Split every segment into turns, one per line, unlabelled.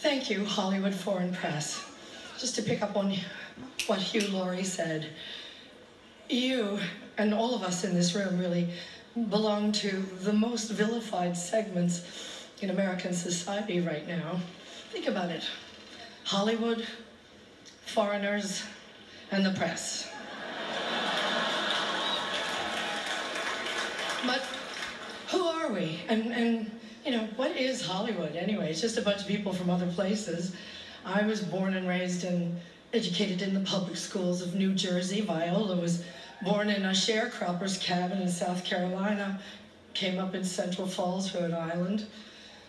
Thank you, Hollywood Foreign Press. Just to pick up on what Hugh Laurie said, you and all of us in this room really belong to the most vilified segments in American society right now. Think about it. Hollywood, foreigners, and the press. But who are we? And you know, what is Hollywood anyway? It's just a bunch of people from other places. I was born and raised and educated in the public schools of New Jersey. Viola was born in a sharecropper's cabin in South Carolina, came up in Central Falls, Rhode Island.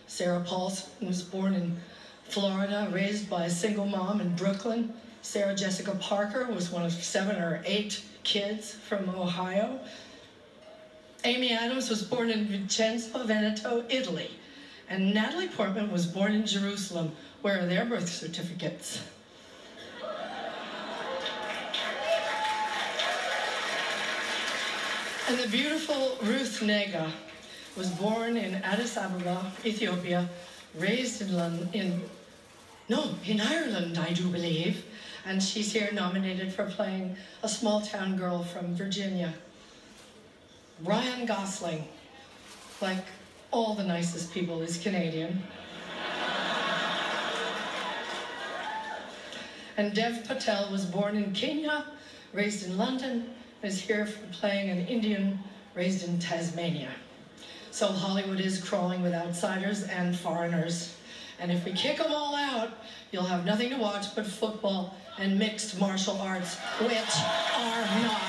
Sarah Paulson was born in Florida, raised by a single mom in Brooklyn. Sarah Jessica Parker was one of 7 or 8 kids from Ohio. Amy Adams was born in Vicenza, Veneto, Italy. And Natalie Portman was born in Jerusalem. Where are their birth certificates? And the beautiful Ruth Nega was born in Addis Ababa, Ethiopia, raised in Ireland, I do believe. And she's here nominated for playing a small-town girl from Virginia. Ryan Gosling, like all the nicest people, is Canadian. And Dev Patel was born in Kenya, raised in London, and is here for playing an Indian raised in Tasmania. So Hollywood is crawling with outsiders and foreigners. And if we kick them all out, you'll have nothing to watch but football and mixed martial arts, which are not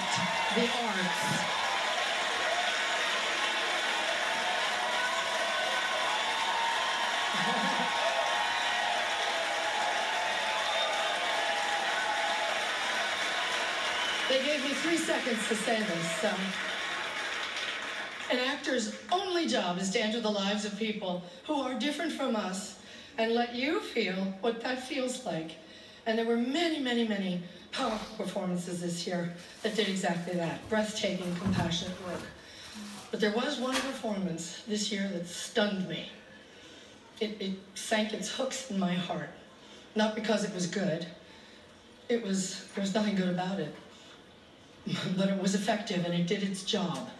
the arts. They gave me 3 seconds to say this, so. An actor's only job is to enter the lives of people who are different from us and let you feel what that feels like. And there were many, many, many powerful performances this year that did exactly that. Breathtaking, compassionate work. But there was one performance this year that stunned me. It sank its hooks in my heart. Not because it was good. There was nothing good about it. But it was effective and it did its job.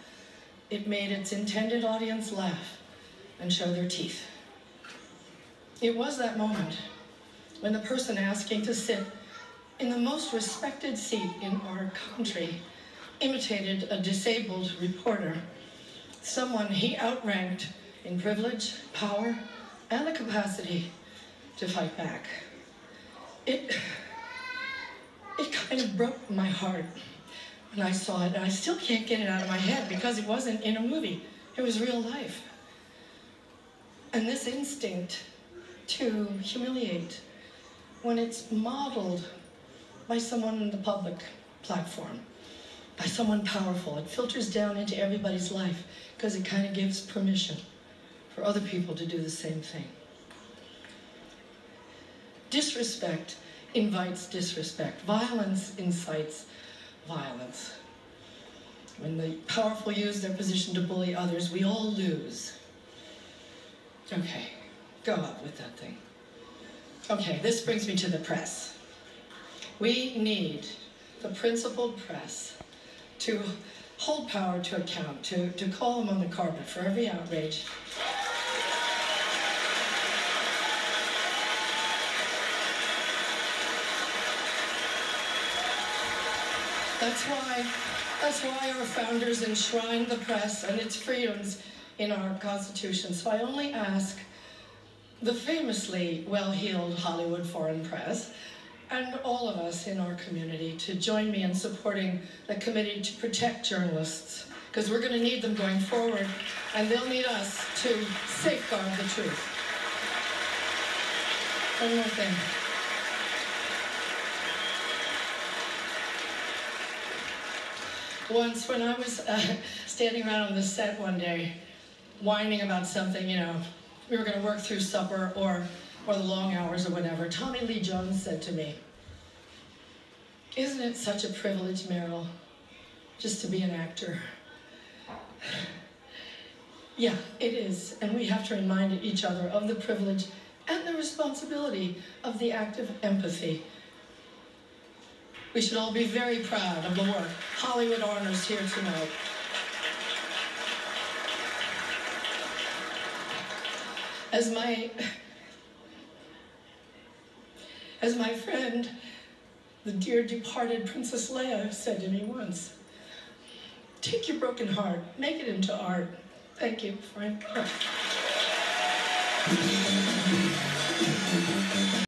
It made its intended audience laugh and show their teeth. It was that moment when the person asking to sit in the most respected seat in our country imitated a disabled reporter, someone he outranked in privilege, power, and the capacity to fight back. It kind of broke my heart when I saw it, and I still can't get it out of my head because it wasn't in a movie. It was real life. And this instinct to humiliate, when it's modeled by someone in the public platform, by someone powerful, it filters down into everybody's life because it kind of gives permission for other people to do the same thing. Disrespect invites disrespect. Violence incites violence. When the powerful use their position to bully others, we all lose. Okay, go up with that thing. Okay, this brings me to the press. We need the principled press to hold power to account, to call them on the carpet for every outrage. That's why our founders enshrined the press and its freedoms in our Constitution. So I only ask the famously well-heeled Hollywood Foreign Press and all of us in our community to join me in supporting the committee to protect journalists, because we're going to need them going forward, and they'll need us to safeguard the truth. One more thing. Once, when I was standing around on the set one day, whining about something, you know, we were going to work through supper or the long hours or whatever, Tommy Lee Jones said to me, "Isn't it such a privilege, Meryl, just to be an actor?" Yeah, it is, and we have to remind each other of the privilege and the responsibility of the act of empathy. We should all be very proud of the work Hollywood honors here tonight. As my friend, the dear departed Princess Leia, said to me once, take your broken heart, make it into art. Thank you, Frank.